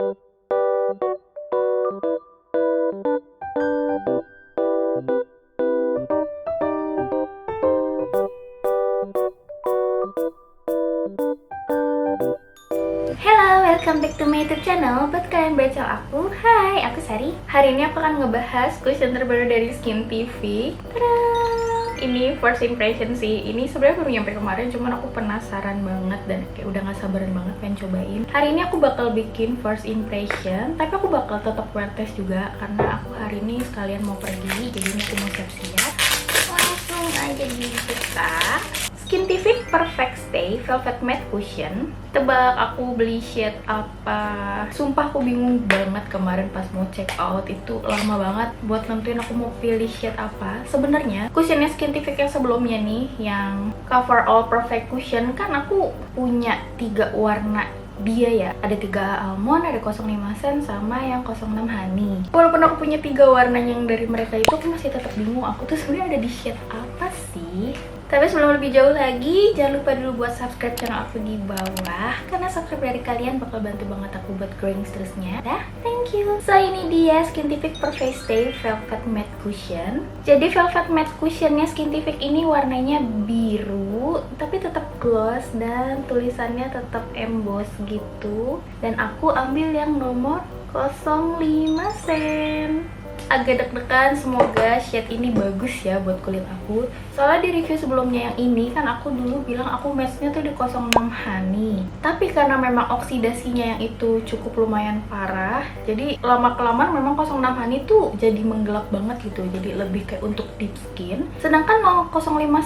Welcome back to my YouTube channel. Buat kalian baru channel aku, hai, aku Sari. Hari ini aku akan ngebahas cushion terbaru dari Skin TV. Tada! Ini first impression sih. Ini sebenarnya baru nyampe kemarin, cuman aku penasaran banget dan kayak udah gak sabaran banget pengen cobain. Hari ini aku bakal bikin first impression, tapi aku bakal tetap wear test juga karena aku hari ini sekalian mau pergi, jadi ini aku mau siap-siap. Langsung aja dibuka. Skin TV Perfect Stay Velvet Matte Cushion. Tebak aku beli shade apa? Sumpah aku bingung banget kemarin pas mau check out, itu lama banget buat nentuin aku mau pilih shade apa. Sebenarnya cushionnya Skin TV yang sebelumnya nih, yang Cover All Perfect Cushion, kan aku punya 3 warna dia ya. Ada 3 almond, ada 05 sen, sama yang 06 honey. Walaupun aku punya 3 warna yang dari mereka itu, aku masih tetap bingung aku tuh sebenarnya ada di shade apa sih. Tapi sebelum lebih jauh lagi, jangan lupa dulu buat subscribe channel aku di bawah, karena subscribe dari kalian bakal bantu banget aku buat growing terusnya. Dah, thank you. So ini dia Skin TV Perfect Stay Velvet Matte Cushion. Jadi Velvet Matte Cushionnya Skin TV ini warnanya biru, tapi tetap gloss dan tulisannya tetap emboss gitu. Dan aku ambil yang nomor 05 sen. Agak deg-degan, semoga shade ini bagus ya buat kulit aku. Soalnya di review sebelumnya yang ini kan aku dulu bilang aku matchnya tuh di 06 honey, tapi karena memang oksidasinya yang itu cukup lumayan parah, jadi lama-kelamaan memang 06 honey tuh jadi menggelap banget gitu, jadi lebih kayak untuk deep skin. Sedangkan 05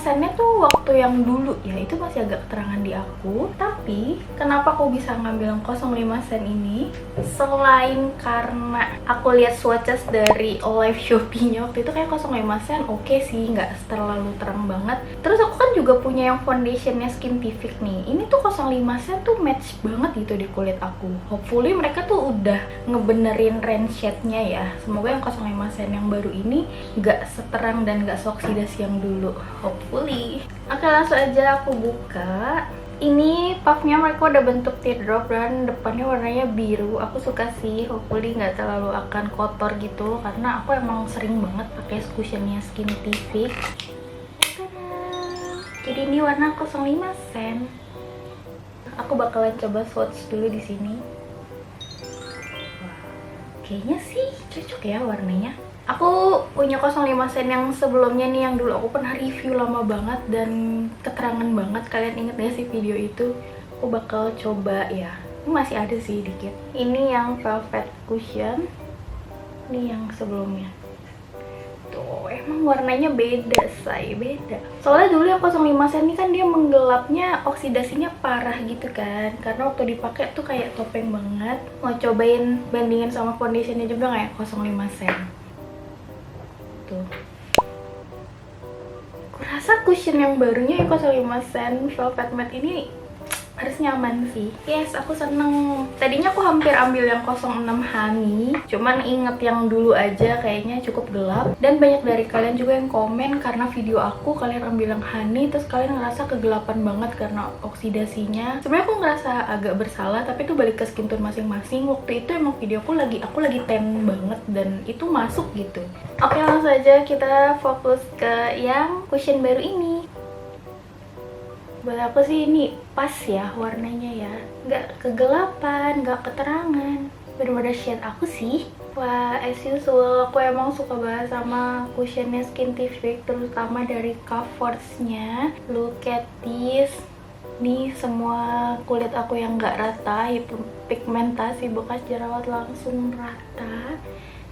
sennya tuh waktu yang dulu ya itu masih agak keterangan di aku. Tapi kenapa aku bisa ngambil yang 05 sen ini? Selain karena aku lihat swatches dari live Shopee-nya waktu itu kayak 05 sen oke sih, nggak terlalu terang banget. Terus aku kan juga punya yang foundationnya Skin TV nih, ini tuh 05 sen tuh match banget gitu di kulit aku. Hopefully mereka tuh udah ngebenerin range shade-nya ya. Semoga yang 05 sen yang baru ini nggak seterang dan nggak seoksidasi yang dulu, hopefully. Oke, langsung aja aku buka. Ini puffnya mereka udah bentuk teardrop dan depannya warnanya biru. Aku suka sih, hopefully nggak terlalu akan kotor gitu, karena aku emang sering banget pakai cushionnya Skin TV. Jadi ini warna 05 sen. Aku bakalan coba swatch dulu di sini. Wah, kayaknya sih cocok ya warnanya. Aku punya 05 sen yang sebelumnya nih, yang dulu aku pernah review lama banget dan keterangan banget. Kalian inget gak sih video itu? Aku bakal coba ya. Ini masih ada sih dikit. Ini yang velvet cushion. Ini yang sebelumnya. Tuh, emang warnanya beda, say, beda. Soalnya dulu yang 05 sen ini kan dia menggelapnya, oksidasinya parah gitu kan. Karena waktu dipakai tuh kayak topeng banget. Mau cobain bandingin sama foundationnya juga kayak 05 sen. Tuh. Kurasa cushion yang barunya yang 05 sen Velvet Matte ini harus nyaman sih. Yes, aku seneng. Tadinya aku hampir ambil yang 06 honey, cuman inget yang dulu aja kayaknya cukup gelap. Dan banyak dari kalian juga yang komen karena video aku kalian ambil yang honey, terus kalian ngerasa kegelapan banget karena oksidasinya. Sebenarnya aku ngerasa agak bersalah, tapi itu balik ke skin tone masing-masing. Waktu itu emang video aku lagi tan banget dan itu masuk gitu. Oke, langsung aja kita fokus ke yang cushion baru ini. Buat aku sih ini pas ya warnanya ya, nggak kegelapan, nggak keterangan, bener-bener shade aku sih. Wah, as usual aku emang suka banget sama cushionnya Skin TV, terutama dari coversnya. Look at this. Nih semua kulit aku yang nggak rata, pigmentasi bekas jerawat langsung rata.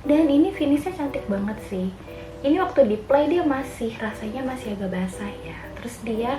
Dan ini finishnya cantik banget sih. Ini waktu di play dia masih rasanya masih agak basah ya. Terus dia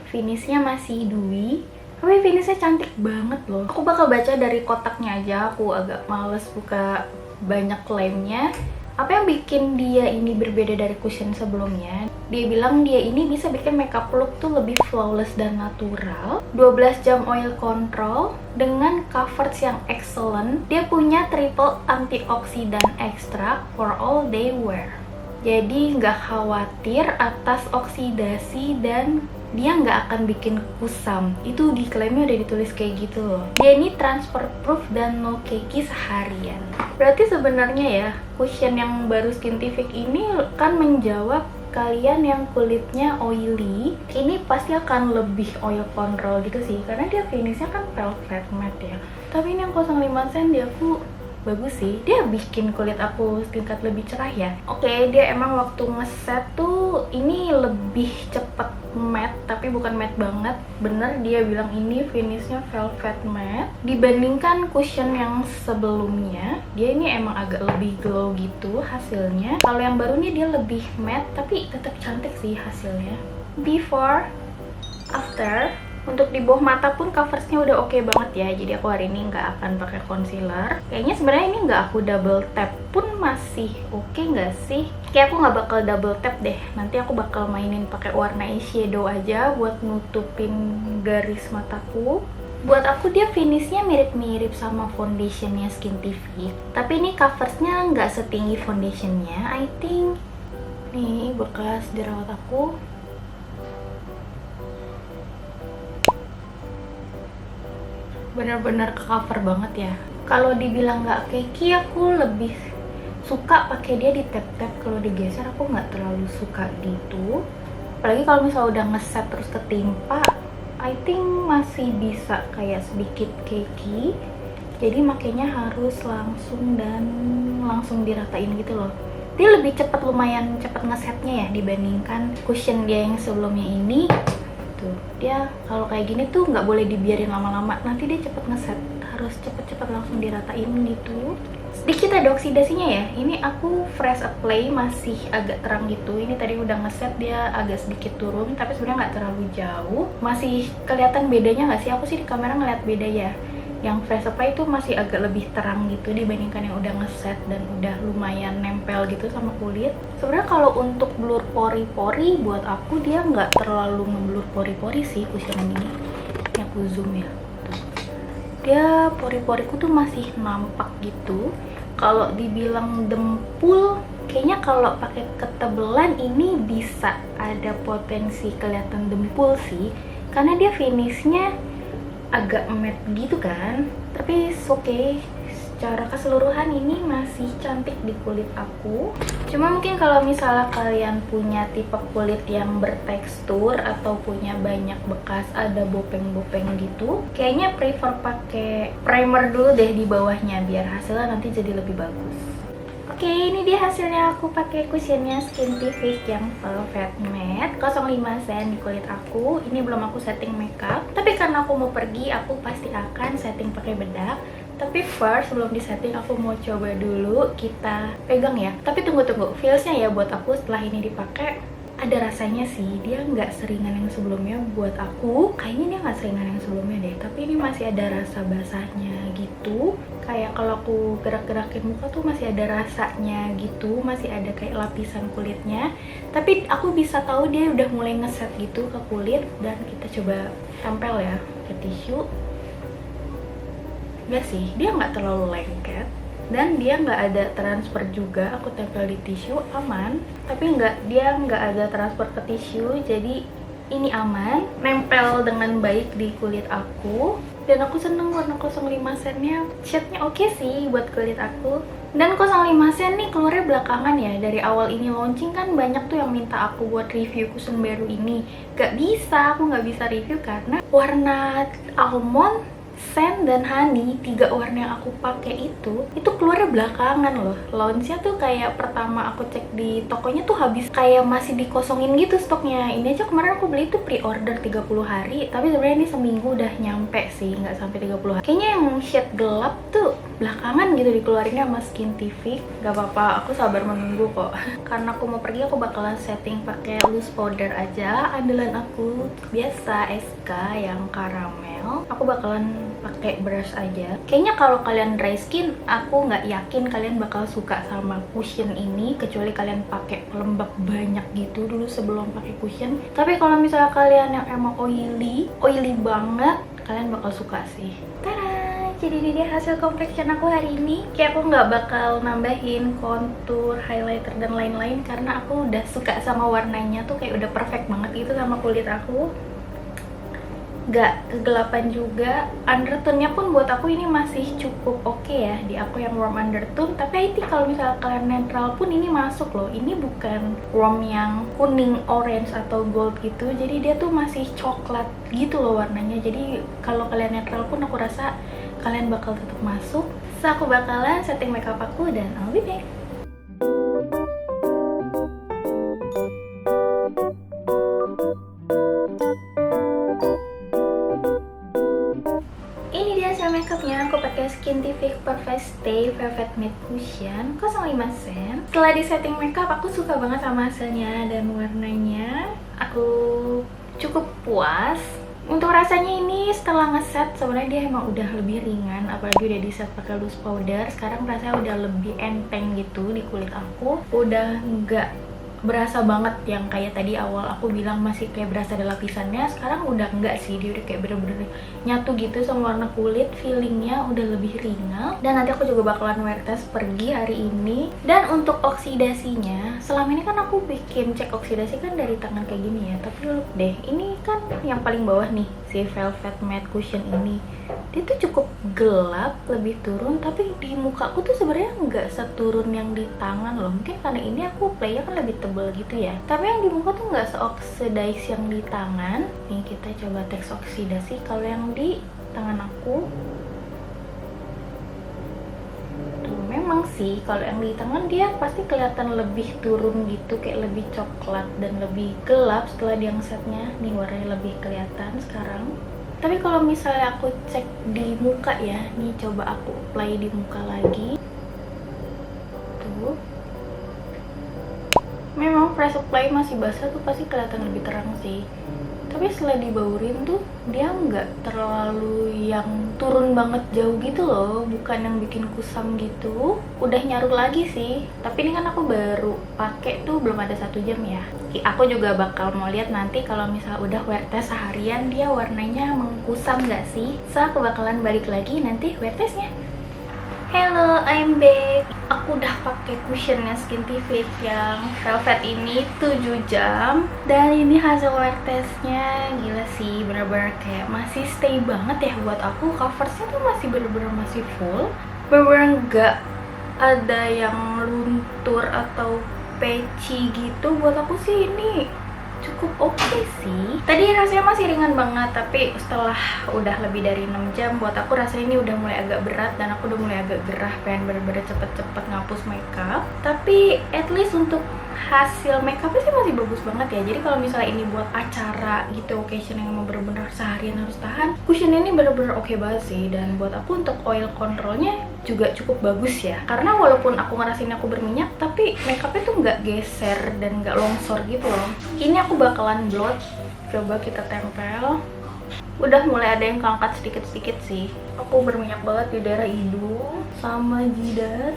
finishnya masih dewy, tapi finishnya cantik banget loh. Aku bakal baca dari kotaknya aja, aku agak males buka banyak klaimnya. Apa yang bikin dia ini berbeda dari cushion sebelumnya? Dia bilang dia ini bisa bikin makeup look tuh lebih flawless dan natural. 12 jam oil control dengan coverage yang excellent. Dia punya triple antioksidan extract for all day wear. Jadi nggak khawatir atas oksidasi dan dia nggak akan bikin kusam. Itu di klaimnya udah ditulis kayak gitu loh. Dia ini transfer proof dan no cakey seharian. Berarti sebenarnya ya, cushion yang baru Skintific ini kan menjawab kalian yang kulitnya oily, ini pasti akan lebih oil control gitu sih, karena dia finishnya kan velvet matte ya. Tapi ini yang 05 sen dia aku bagus sih, dia bikin kulit aku tingkat lebih cerah ya. Oke, dia emang waktu ngeset tuh ini lebih cepet matte, tapi bukan matte banget. Bener dia bilang ini finishnya velvet matte. Dibandingkan cushion yang sebelumnya, dia ini emang agak lebih glow gitu hasilnya. Kalau yang baru nih dia lebih matte, tapi tetap cantik sih hasilnya. Before, after. Untuk di bawah mata pun coveragenya udah oke banget ya. Jadi aku hari ini nggak akan pakai concealer. Kayaknya sebenarnya ini nggak aku double tap pun masih oke nggak sih? Kayak aku nggak bakal double tap deh. Nanti aku bakal mainin pakai warna eyeshadow aja buat nutupin garis mataku. Buat aku dia finishnya mirip-mirip sama foundationnya Skintific. Tapi ini coveragenya nggak setinggi foundationnya. I think nih bekas jerawat aku. Bener-bener ke cover banget ya. Kalau dibilang nggak cakey, aku lebih suka pakai dia di tap-tap. Kalau digeser aku nggak terlalu suka gitu. Apalagi kalau misalnya udah ngeset terus ketimpa, I think masih bisa kayak sedikit cakey. Jadi makanya harus langsung diratain gitu loh. Dia lebih cepat, lumayan cepat ngesetnya ya dibandingkan cushion dia yang sebelumnya ini. Tuh, dia kalau kayak gini tuh nggak boleh dibiarin lama-lama, nanti dia cepet ngeset, harus cepet-cepet langsung diratain gitu. Sedikit ada oksidasinya ya. Ini aku fresh apply masih agak terang gitu. Ini tadi udah ngeset dia agak sedikit turun, tapi sebenarnya nggak terlalu jauh. Masih kelihatan bedanya nggak sih? Aku sih di kamera ngeliat beda ya. Yang fresh apply itu masih agak lebih terang gitu dibandingkan yang udah ngeset dan udah lumayan nempel gitu sama kulit. Sebenarnya kalau untuk blur pori-pori buat aku dia nggak terlalu ngeblur pori-pori sih cushion ini. Ini aku zoom ya. Tuh. Dia pori-poriku tuh masih nampak gitu. Kalau dibilang dempul, kayaknya kalau pakai ketebelan ini bisa ada potensi kelihatan dempul sih, karena dia finishnya agak matte gitu kan. Tapi oke, secara keseluruhan ini masih cantik di kulit aku. Cuma mungkin kalau misalnya kalian punya tipe kulit yang bertekstur atau punya banyak bekas ada bopeng-bopeng gitu, kayaknya prefer pakai primer dulu deh di bawahnya biar hasilnya nanti jadi lebih bagus. Oke, ini dia hasilnya aku pakai cushionnya Skintific yang velvet matte 05 sen di kulit aku. Ini belum aku setting makeup, tapi karena aku mau pergi, aku pasti akan setting pakai bedak. Tapi first, sebelum di setting aku mau coba dulu kita pegang ya. Tapi tunggu, feelsnya ya buat aku setelah ini dipakai ada rasanya sih. Dia nggak seringan yang sebelumnya buat aku. Kayaknya dia nggak seringan yang sebelumnya deh. Tapi ini masih ada rasa basahnya gitu. Kayak kalau aku gerak-gerakin muka tuh masih ada rasanya gitu. Masih ada kayak lapisan kulitnya. Tapi aku bisa tahu dia udah mulai ngeset gitu ke kulit. Dan kita coba tempel ya ke tisu. Enggak sih, dia nggak terlalu lengket. Dan dia nggak ada transfer juga, aku tempel di tisu aman. Tapi dia nggak ada transfer ke tisu, jadi ini aman, nempel dengan baik di kulit aku. Dan aku seneng warna 05 sennya, shade-nya oke sih buat kulit aku. Dan 05 sen nih keluarnya belakangan ya. Dari awal ini launching kan banyak tuh yang minta aku buat review cushion baru ini. Gak bisa, aku nggak bisa review karena warna almond, Sand dan Honey, 3 warna yang aku pakai itu keluarnya belakangan loh. Launchnya tuh kayak pertama aku cek di tokonya tuh habis, kayak masih dikosongin gitu stoknya. Ini aja kemarin aku beli tuh pre-order 30 hari, tapi sebenarnya ini seminggu udah nyampe sih, nggak sampai 30 hari. Kayaknya yang shade gelap tuh belakangan gitu dikeluarinnya sama Skintific. Gak apa-apa, aku sabar menunggu kok. Karena aku mau pergi, aku bakalan setting pakai loose powder aja, andalan aku biasa SK yang karamel. Aku bakalan pakai brush aja. Kayaknya kalau kalian dry skin, aku nggak yakin kalian bakal suka sama cushion ini, kecuali kalian pakai pelembab banyak gitu dulu sebelum pakai cushion. Tapi kalau misalnya kalian yang emang oily banget, kalian bakal suka sih. Tada! jadi ini dia hasil complexion aku hari ini. Kayak aku nggak bakal nambahin contour, highlighter, dan lain-lain karena aku udah suka sama warnanya tuh, kayak udah perfect banget gitu sama kulit aku. Gak kegelapan juga. Undertone-nya pun buat aku ini masih cukup oke ya, di aku yang warm undertone. Tapi ini kalau misalnya kalian netral pun ini masuk loh. Ini bukan warm yang kuning, orange, atau gold gitu. Jadi dia tuh masih coklat gitu loh warnanya. Jadi kalau kalian netral pun aku rasa kalian bakal tetap masuk. So aku bakalan setting makeup aku dan I'll be back. Makeupnya aku pakai Skintific Perfect Stay Velvet Matte Cushion 05 sen. Setelah di setting makeup, aku suka banget sama hasilnya dan warnanya. Aku cukup puas. Untuk rasanya ini setelah ngeset sebenarnya dia emang udah lebih ringan, apalagi udah di set pakai loose powder. Sekarang rasanya udah lebih enteng gitu di kulit aku. Udah nggak berasa banget yang kayak tadi awal aku bilang masih kayak berasa ada lapisannya. Sekarang udah enggak sih, dia udah kayak bener-bener nyatu gitu sama warna kulit. Feelingnya udah lebih ringan. Dan nanti aku juga bakalan wear test pergi hari ini. Dan untuk oksidasinya, selama ini kan aku bikin cek oksidasi kan dari tangan kayak gini ya. Tapi look deh, ini kan yang paling bawah nih, si Velvet Matte Cushion ini, dia tuh cukup gelap, lebih turun. Tapi di muka aku tuh sebenarnya nggak seturun yang di tangan loh. Mungkin karena ini aku playnya kan lebih tebel gitu ya. Tapi yang di muka tuh nggak se-oxidize yang di tangan. Nih kita coba tes oksidasi. Kalau yang di tangan aku tuh memang sih, kalau yang di tangan dia pasti kelihatan lebih turun gitu, kayak lebih coklat dan lebih gelap setelah dia ngesetnya. Nih warnanya lebih kelihatan sekarang. Tapi kalau misalnya aku cek di muka ya, nih coba aku apply di muka lagi. Tuh. Memang fresh apply masih basah tuh pasti kelihatan lebih terang sih. Tapi setelah dibaurin tuh dia nggak terlalu yang turun banget jauh gitu loh, bukan yang bikin kusam gitu. Udah nyaru lagi sih, tapi ini kan aku baru pakai tuh belum ada 1 jam ya. Aku juga bakal mau lihat nanti kalau misalnya udah wear test seharian dia warnanya mengkusam nggak sih. So aku bakalan balik lagi nanti wear testnya. Hello, I'm back. Aku udah pakai cushionnya Skintific yang velvet ini 7 jam. Dan ini hasil wear testnya. Gila sih, bener-bener kayak masih stay banget ya buat aku. Coversnya tuh masih bener-bener masih full. Bener-bener nggak ada yang luntur atau patchy gitu. Buat aku sih ini cukup oke sih. Tadi rasanya masih ringan banget, tapi setelah udah lebih dari 6 jam buat aku rasanya ini udah mulai agak berat dan aku udah mulai agak gerah, pengen bener-bener cepet-cepet ngapus makeup. Tapi at least untuk hasil makeupnya sih masih bagus banget ya. Jadi kalau misalnya ini buat acara gitu, occasion yang mau bener-bener seharian harus tahan, cushion ini bener-bener oke banget sih. Dan buat aku untuk oil controlnya juga cukup bagus ya, karena walaupun aku ngerasain aku berminyak, tapi makeupnya tuh nggak geser dan nggak longsor gitu loh. Ini aku bakalan blot, coba kita tempel. Udah mulai ada yang keangkat sedikit-sedikit sih. Aku berminyak banget di daerah hidung sama jidat.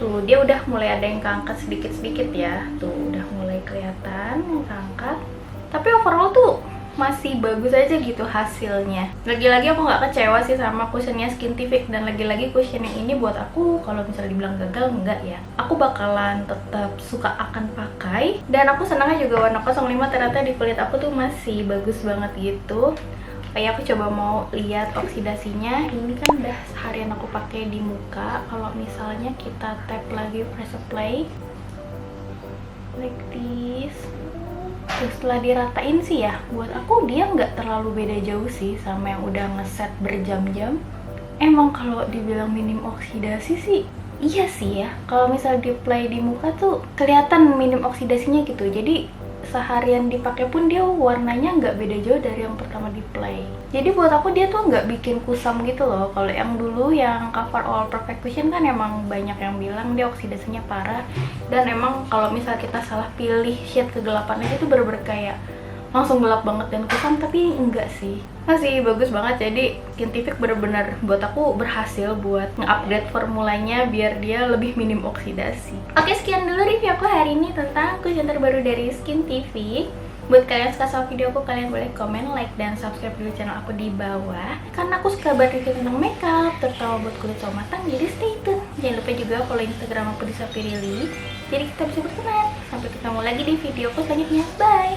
Tuh, dia udah mulai ada yang keangkat sedikit-sedikit ya. Tuh, udah mulai kelihatan yang keangkat. Tapi overall tuh masih bagus aja gitu hasilnya. Lagi-lagi aku nggak kecewa sih sama cushionnya Skintific. Dan lagi-lagi cushion yang ini buat aku, kalau misalnya dibilang gagal, enggak ya. Aku bakalan tetap suka akan pakai. Dan aku senangnya juga warna 05 ternyata di kulit aku tuh masih bagus banget gitu. Kayak aku coba mau lihat oksidasinya. Ini kan udah seharian aku pakai di muka. Kalau misalnya kita tap lagi press apply like this. Terus setelah diratain sih ya, buat aku dia nggak terlalu beda jauh sih sama yang udah ngeset berjam-jam. Emang kalau dibilang minim oksidasi sih iya sih ya. Kalau misalnya di apply di muka tuh kelihatan minim oksidasinya gitu. Jadi seharian dipakai pun dia warnanya nggak beda jauh dari yang pertama di play. Jadi buat aku dia tuh nggak bikin kusam gitu loh. Kalau yang dulu yang Cover All Perfect Cushion kan emang banyak yang bilang dia oksidasinya parah. Dan emang kalau misal kita salah pilih shade kegelapannya itu bener-bener kayak langsung gelap banget dan kusam. Tapi enggak sih, masih bagus banget. Jadi Skintific bener-bener buat aku berhasil buat nge-upgrade formulanya biar dia lebih minim oksidasi. Oke, sekian dulu review aku hari ini tentang cushion terbaru dari Skintific. Buat kalian suka sama video aku, kalian boleh komen, like, dan subscribe dulu channel aku di bawah. Karena aku suka banget review tentang makeup, terutama buat kulit cowok matang, jadi stay tune. Jangan lupa juga follow Instagram aku di @sapirili. Jadi kita bisa berteman. Sampai ketemu lagi di video aku selanjutnya. Bye!